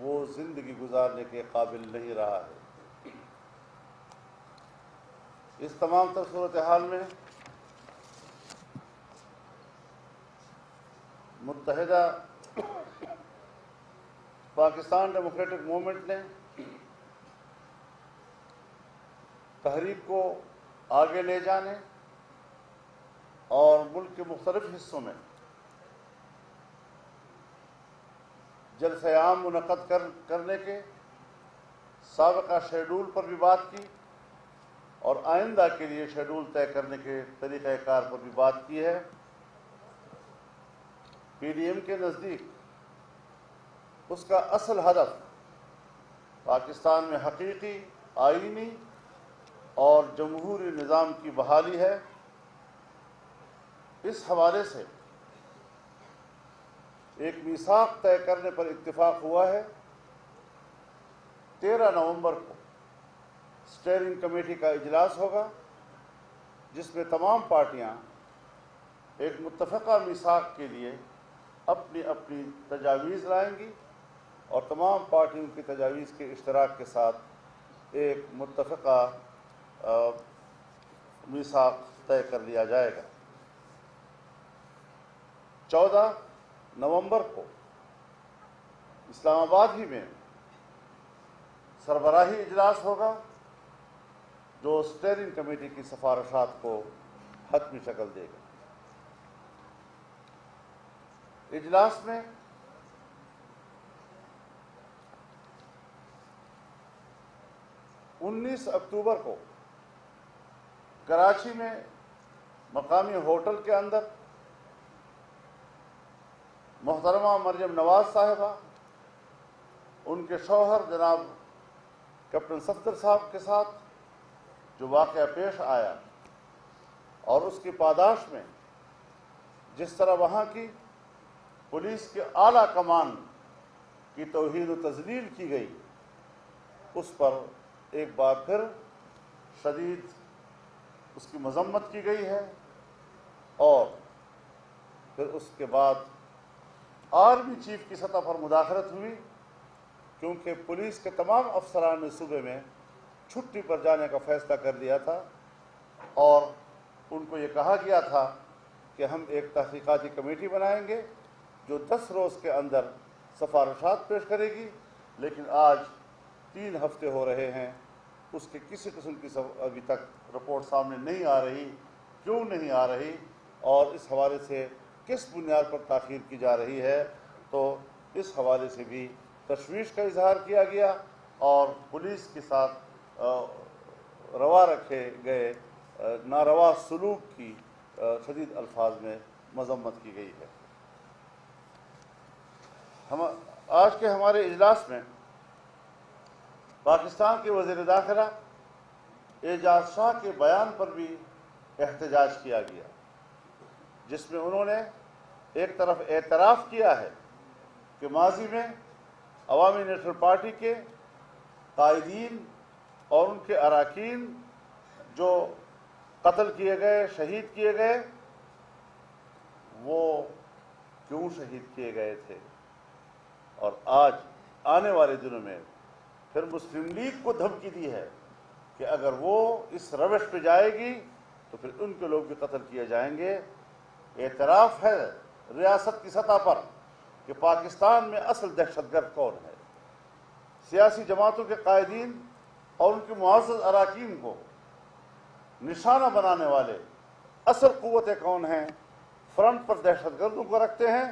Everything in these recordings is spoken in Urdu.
وہ زندگی گزارنے کے قابل نہیں رہا ہے۔ اس تمام تر صورتحال میں متحدہ پاکستان ڈیموکریٹک موومنٹ نے تحریک کو آگے لے جانے اور ملک کے مختلف حصوں میں جلسہ عام منعقد کرنے کے سابقہ شیڈول پر بھی بات کی اور آئندہ کے لیے شیڈول طے کرنے کے طریقہ کار پر بھی بات کی ہے۔ پی ڈی ایم کے نزدیک اس کا اصل ہدف پاکستان میں حقیقی آئینی اور جمہوری نظام کی بحالی ہے۔ اس حوالے سے ایک میثاق طے کرنے پر اتفاق ہوا ہے۔ 13 نومبر کو اسٹیئرنگ کمیٹی کا اجلاس ہوگا، جس میں تمام پارٹیاں ایک متفقہ میثاق کے لیے اپنی اپنی تجاویز لائیں گی اور تمام پارٹیوں کی تجاویز کے اشتراک کے ساتھ ایک متفقہ میثاق طے کر لیا جائے گا۔ 14 نومبر کو اسلام آباد ہی میں سربراہی اجلاس ہوگا، جو اسٹیئرنگ کمیٹی کی سفارشات کو حتمی شکل دے گا۔ اجلاس میں انیس اکتوبر کو کراچی میں مقامی ہوٹل کے اندر محترمہ مریم نواز صاحبہ، ان کے شوہر جناب کیپٹن صفدر صاحب کے ساتھ جو واقعہ پیش آیا اور اس کی پاداش میں جس طرح وہاں کی پولیس کے اعلیٰ کمان کی توہین و تذلیل کی گئی، اس پر ایک بار پھر شدید اس کی مذمت کی گئی ہے۔ اور پھر اس کے بعد آرمی چیف کی سطح پر مداخلت ہوئی، کیونکہ پولیس کے تمام افسران نے صوبے میں چھٹی پر جانے کا فیصلہ کر لیا تھا اور ان کو یہ کہا گیا تھا کہ ہم ایک تحقیقاتی کمیٹی بنائیں گے جو 10 روز کے اندر سفارشات پیش کرے گی، لیکن آج 3 ہفتے ہو رہے ہیں، اس کے کسی قسم کی ابھی تک رپورٹ سامنے نہیں آ رہی۔ کیوں نہیں آ رہی اور اس حوالے سے کس بنیاد پر تاخیر کی جا رہی ہے؟ تو اس حوالے سے بھی تشویش کا اظہار کیا گیا اور پولیس کے ساتھ روا رکھے گئے ناروا سلوک کی شدید الفاظ میں مذمت کی گئی ہے۔ آج کے ہمارے اجلاس میں پاکستان کے وزیر داخلہ اعجاز شاہ کے بیان پر بھی احتجاج کیا گیا، جس میں انہوں نے ایک طرف اعتراف کیا ہے کہ ماضی میں عوامی نیشنل پارٹی کے قائدین اور ان کے اراکین جو قتل کیے گئے، شہید کیے گئے، وہ کیوں شہید کیے گئے تھے، اور آج آنے والے دنوں میں پھر مسلم لیگ کو دھمکی دی ہے کہ اگر وہ اس روش پہ جائے گی تو پھر ان کے لوگ بھی قتل کیے جائیں گے۔ اعتراف ہے ریاست کی سطح پر کہ پاکستان میں اصل دہشت گرد کون ہے، سیاسی جماعتوں کے قائدین اور ان کے معزز اراکین کو نشانہ بنانے والے اصل قوتیں کون ہیں، فرنٹ پر دہشت گردوں کو رکھتے ہیں،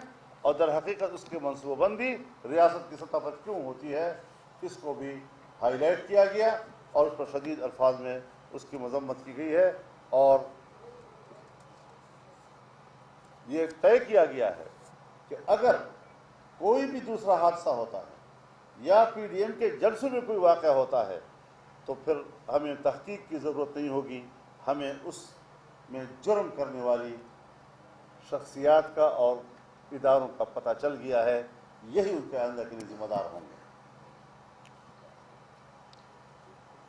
اور در حقیقت اس کی منصوبہ بندی ریاست کی سطح پر کیوں ہوتی ہے، اس کو بھی ہائی لائٹ کیا گیا اور اس پر شدید الفاظ میں اس کی مذمت کی گئی ہے۔ اور یہ طے کیا گیا ہے کہ اگر کوئی بھی دوسرا حادثہ ہوتا ہے یا پی ڈی ایم کے جلسوں میں کوئی واقعہ ہوتا ہے تو پھر ہمیں تحقیق کی ضرورت نہیں ہوگی، ہمیں اس میں جرم کرنے والی شخصیات کا اور اداروں کا پتہ چل گیا ہے، یہی ان کے آئندہ کے لیے ذمہ دار ہوں گے۔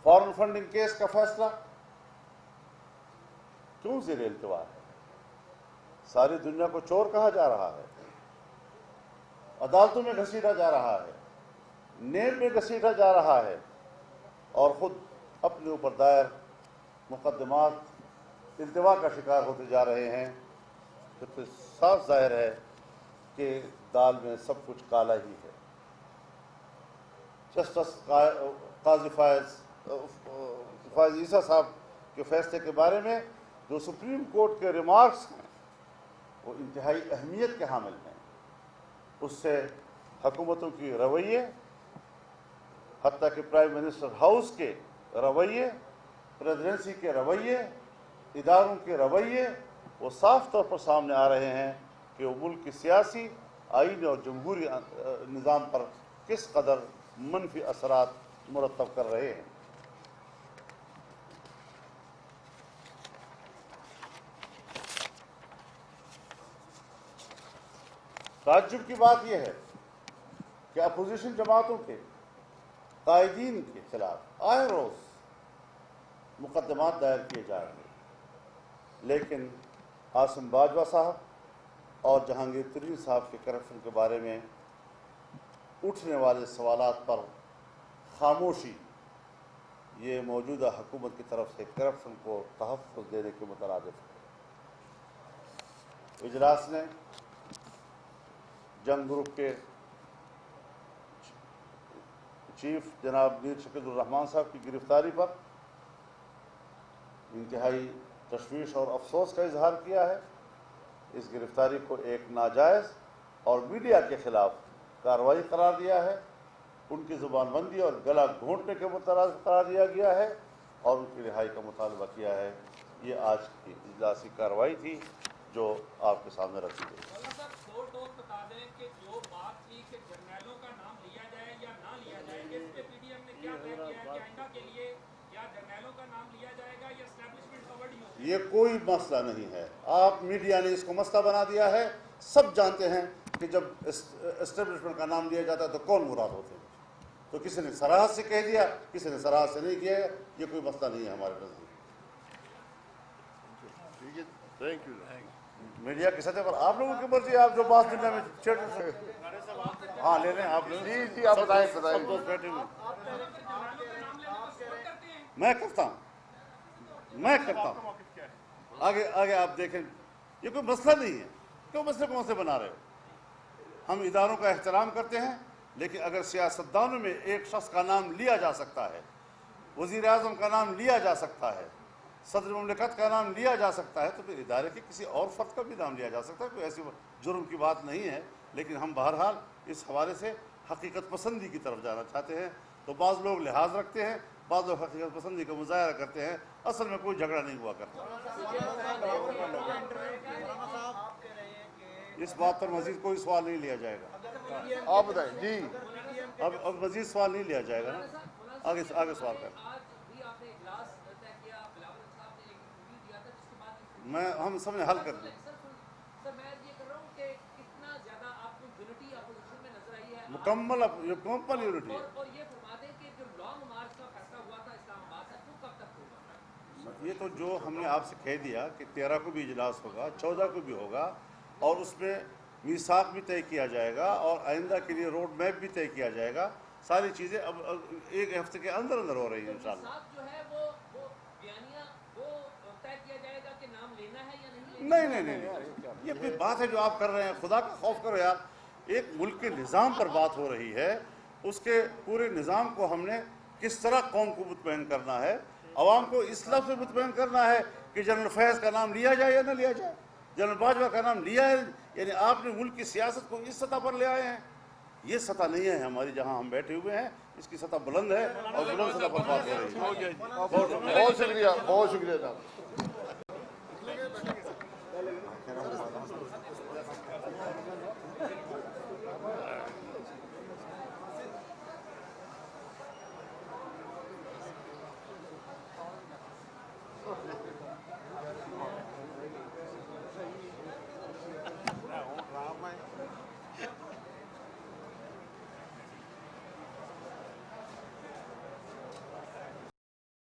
فارن فنڈنگ کیس کا فیصلہ کیوں زیر التوا ہے؟ ساری دنیا کو چور کہا جا رہا ہے، عدالتوں میں گھسیٹا جا رہا ہے، نیب میں گھسیٹا جا رہا ہے اور خود اپنے اوپر دائر مقدمات التوا کا شکار ہوتے جا رہے ہیں، تو پھر صاف ظاہر ہے کہ دال میں سب کچھ کالا ہی ہے۔ جسٹس قاضی فائز عیسیٰ صاحب کے فیصلے کے بارے میں جو سپریم کورٹ کے ریمارکس ہیں وہ انتہائی اہمیت کے حامل ہیں۔ اس سے حکومتوں کی رویے، حتیٰ کہ پرائم منسٹر ہاؤس کے رویے، پریزیڈنسی کے رویے، اداروں کے رویے وہ صاف طور پر سامنے آ رہے ہیں کہ وہ ملک کی سیاسی، آئینی اور جمہوری نظام پر کس قدر منفی اثرات مرتب کر رہے ہیں۔ تعجب کی بات یہ ہے کہ اپوزیشن جماعتوں کے قائدین کے خلاف آئے روز مقدمات دائر کیے جا رہے ہیں، لیکن عاصم باجوہ صاحب اور جہانگیر ترین صاحب کے کرپشن کے بارے میں اٹھنے والے سوالات پر خاموشی یہ موجودہ حکومت کی طرف سے کرپشن کو تحفظ دینے کے مترادف ہے۔ اجلاس نے جنگ گروپ کے چیف جناب میر شکیل الرحمان صاحب کی گرفتاری پر انتہائی تشویش اور افسوس کا اظہار کیا ہے۔ اس گرفتاری کو ایک ناجائز اور میڈیا کے خلاف کارروائی قرار دیا ہے، ان کی زبان بندی اور گلا گھونٹنے کے مترادف قرار دیا گیا ہے اور ان کی رہائی کا مطالبہ کیا ہے۔ یہ آج کی اجلاسی کارروائی تھی جو آپ کے سامنے رکھی گئی۔ مولانا صاحب دو ٹوک بتا دیں کہ جو بات تھی کہ جرنیلوں کا نام لیا جائے یا نہ لیا جائے، اس پہ پی ڈی ایم نے کیا طے کیا ہے کہ آئندہ کے لیے یا جرنیلوں کا نام لیا جائے گا یا اسٹیبلشمنٹ کا ورڈ یوز؟ یہ کوئی مسئلہ نہیں ہے، آپ میڈیا نے اس کو مسئلہ بنا دیا ہے۔ سب جانتے ہیں کہ جب اسٹیبلشمنٹ کا نام لیا جاتا ہے تو کون مراد ہوتے ہیں، تو کسی نے صراحت سے کہہ دیا، کسی نے صراحت سے نہیں کیا، یہ کوئی مسئلہ نہیں ہے ہمارے نزدیک۔ Thank you. میڈیا کی سطح پر آپ لوگوں کی مرضی، آپ جو بات دنیا میں چھیڑ سکتے، ہاں لے لیں آپ لے لیں۔ جی آپ بتائیں۔ سب دوست بیٹھے ہوئے میں کرتا ہوں آگے آپ دیکھیں، یہ کوئی مسئلہ نہیں ہے، کیوں مسئلے کون سے بنا رہے ہو؟ ہم اداروں کا احترام کرتے ہیں، لیکن اگر سیاستدانوں میں ایک شخص کا نام لیا جا سکتا ہے، وزیر اعظم کا نام لیا جا سکتا ہے، صدر مملکت کا نام لیا جا سکتا ہے، تو پھر ادارے کے کسی اور فرد کا بھی نام لیا جا سکتا ہے۔ کوئی ایسی جرم کی بات نہیں ہے، لیکن ہم بہرحال اس حوالے سے حقیقت پسندی کی طرف جانا چاہتے ہیں۔ تو بعض لوگ لحاظ رکھتے ہیں، بعض لوگ حقیقت پسندی کا مظاہرہ کرتے ہیں، اصل میں کوئی جھگڑا نہیں ہوا کرتا۔ اس بات پر مزید کوئی سوال نہیں لیا جائے گا۔ آپ بتائیں جی، اب مزید سوال نہیں لیا جائے گا نا، آگے سوال کریں۔ ہم سب نے حل کر دیا۔ مکمل یونٹی ہے۔ یہ تو جو ہم نے آپ سے کہہ دیا کہ 13 کو بھی اجلاس ہوگا، 14 کو بھی ہوگا، اور اس میں میثاق بھی طے کیا جائے گا اور آئندہ کے لیے روڈ میپ بھی طے کیا جائے گا۔ ساری چیزیں اب ایک ہفتے کے اندر ہو رہی ہیں انشاءاللہ۔ نہیں، یہ کوئی بات ہے جو آپ کر رہے ہیں؟ خدا کا خوف کرو یار، ایک ملک کے نظام پر بات ہو رہی ہے، اس کے پورے نظام کو ہم نے کس طرح قوم کو مطمئن کرنا ہے، عوام کو اس لفظ سے مطمئن کرنا ہے کہ جنرل فیض کا نام لیا جائے یا نہ لیا جائے، جنرل باجوہ کا نام لیا ہے، یعنی آپ نے ملک کی سیاست کو اس سطح پر لے آئے ہیں۔ یہ سطح نہیں ہے ہماری جہاں ہم بیٹھے ہوئے ہیں، اس کی سطح بلند ہے اور بلند سطح پر بات ہو رہی ہے۔ بہت شکریہ، بہت شکریہ جناب۔